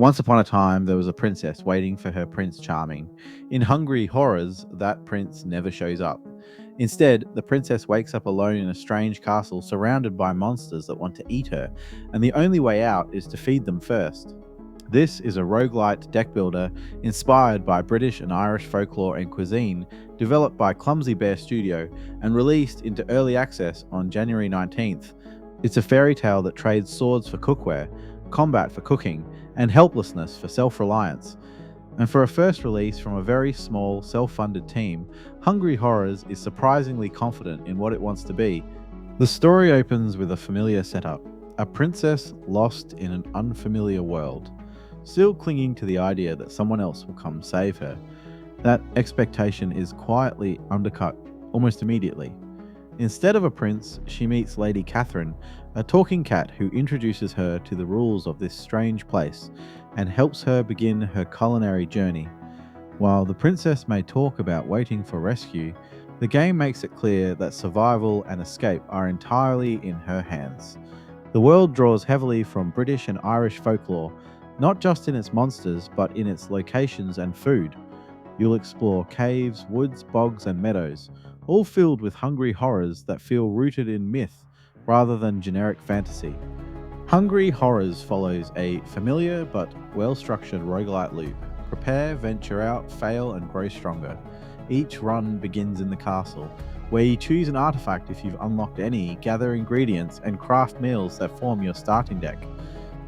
Once upon a time, there was a princess waiting for her Prince Charming. In Hungry Horrors, that prince never shows up. Instead, the princess wakes up alone in a strange castle surrounded by monsters that want to eat her, and the only way out is to feed them first. This is a roguelite deck builder inspired by British and Irish folklore and cuisine, developed by Clumsy Bear Studio and released into early access on January 19th. It's a fairy tale that trades swords for cookware, combat for cooking, and helplessness for self reliance. And for a first release from a very small, self funded team, Hungry Horrors is surprisingly confident in what it wants to be. The story opens with a familiar setup: a princess lost in an unfamiliar world, still clinging to the idea that someone else will come save her. That expectation is quietly undercut almost immediately. Instead of a prince, she meets Lady Catherine, a talking cat who introduces her to the rules of this strange place and helps her begin her culinary journey. While the princess may talk about waiting for rescue, the game makes it clear that survival and escape are entirely in her hands. The world draws heavily from British and Irish folklore, not just in its monsters, but in its locations and food. You'll explore caves, woods, bogs, and meadows, all filled with hungry horrors that feel rooted in myth rather than generic fantasy. Hungry Horrors follows a familiar but well structured roguelite loop. Prepare, venture out, fail, and grow stronger. Each run begins in the castle, where you choose an artifact if you've unlocked any, gather ingredients, and craft meals that form your starting deck.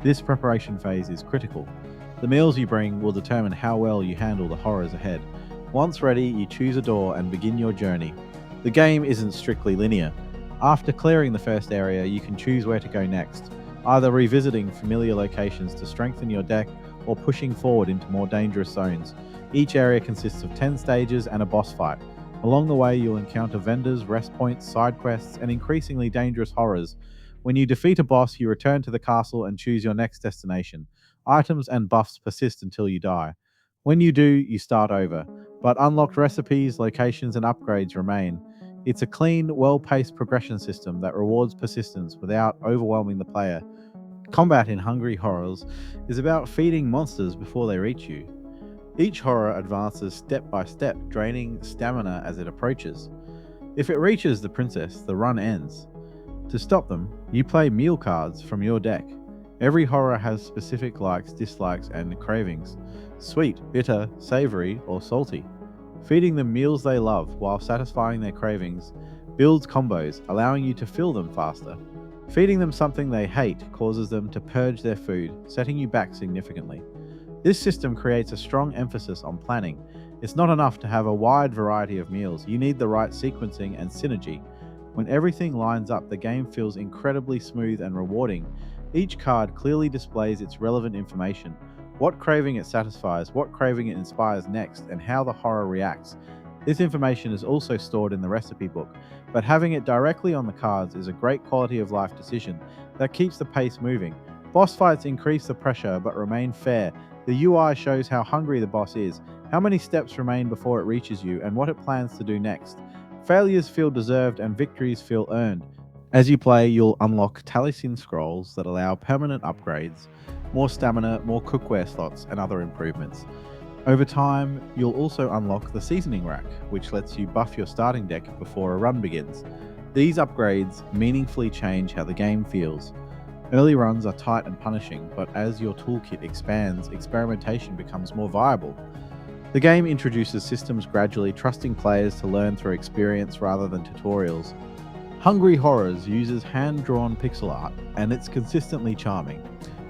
This preparation phase is critical. The meals you bring will determine how well you handle the horrors ahead. Once ready, you choose a door and begin your journey. The game isn't strictly linear. After clearing the first area, you can choose where to go next, either revisiting familiar locations to strengthen your deck or pushing forward into more dangerous zones. Each area consists of 10 stages and a boss fight. Along the way, you'll encounter vendors, rest points, side quests, and increasingly dangerous horrors. When you defeat a boss, you return to the castle and choose your next destination. Items and buffs persist until you die. When you do, you start over, but unlocked recipes, locations, and upgrades remain. It's a clean, well paced progression system that rewards persistence without overwhelming the player. Combat in Hungry Horrors is about feeding monsters before they reach you. Each horror advances step by step, draining stamina as it approaches. If it reaches the princess, the run ends. To stop them, you play meal cards from your deck. Every horror has specific likes, dislikes, and cravings: sweet, bitter, savory, or salty. Feeding them meals they love while satisfying their cravings builds combos, allowing you to fill them faster. Feeding them something they hate causes them to purge their food, setting you back significantly. This system creates a strong emphasis on planning. It's not enough to have a wide variety of meals, you need the right sequencing and synergy. When everything lines up, the game feels incredibly smooth and rewarding. Each card clearly displays its relevant information: what craving it satisfies, what craving it inspires next, and how the horror reacts. This information is also stored in the recipe book, but having it directly on the cards is a great quality of life decision that keeps the pace moving. Boss fights increase the pressure but remain fair. The UI shows how hungry the boss is, how many steps remain before it reaches you, and what it plans to do next. Failures feel deserved and victories feel earned. As you play, you'll unlock Taliesin scrolls that allow permanent upgrades, more stamina, more cookware slots, and other improvements. Over time, you'll also unlock the Seasoning Rack, which lets you buff your starting deck before a run begins. These upgrades meaningfully change how the game feels. Early runs are tight and punishing, but as your toolkit expands, experimentation becomes more viable. The game introduces systems gradually, trusting players to learn through experience rather than tutorials. Hungry Horrors uses hand-drawn pixel art, and it's consistently charming.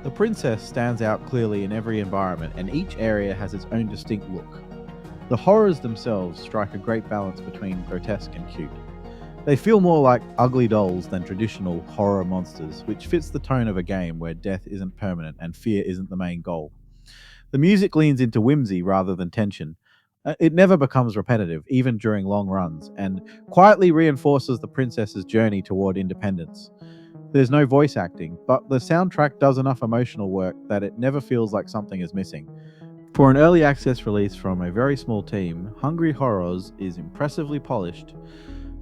The princess stands out clearly in every environment, and each area has its own distinct look. The horrors themselves strike a great balance between grotesque and cute. They feel more like ugly dolls than traditional horror monsters, which fits the tone of a game where death isn't permanent and fear isn't the main goal. The music leans into whimsy rather than tension. It never becomes repetitive, even during long runs, and quietly reinforces the princess's journey toward independence. There's no voice acting, but the soundtrack does enough emotional work that it never feels like something is missing. For an early access release from a very small team, Hungry Horrors is impressively polished.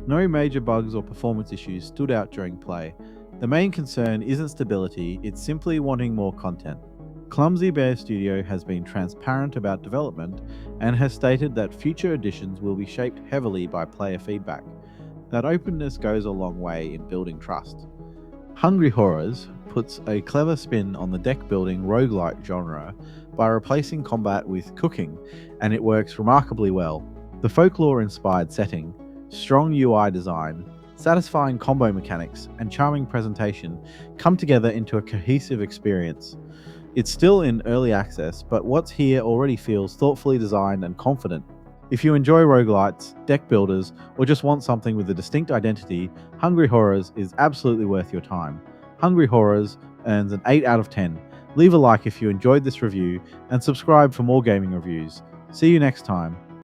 No major bugs or performance issues stood out during play. The main concern isn't stability, it's simply wanting more content. Clumsy Bear Studio has been transparent about development and has stated that future editions will be shaped heavily by player feedback. That openness goes a long way in building trust. Hungry Horrors puts a clever spin on the deck building roguelite genre by replacing combat with cooking, and it works remarkably well. The folklore inspired setting, strong UI design, satisfying combo mechanics, and charming presentation come together into a cohesive experience. It's still in early access, but what's here already feels thoughtfully designed and confident. If you enjoy roguelites, deck builders, or just want something with a distinct identity, Hungry Horrors is absolutely worth your time. Hungry Horrors earns an 8 out of 10. Leave a like if you enjoyed this review, and subscribe for more gaming reviews. See you next time.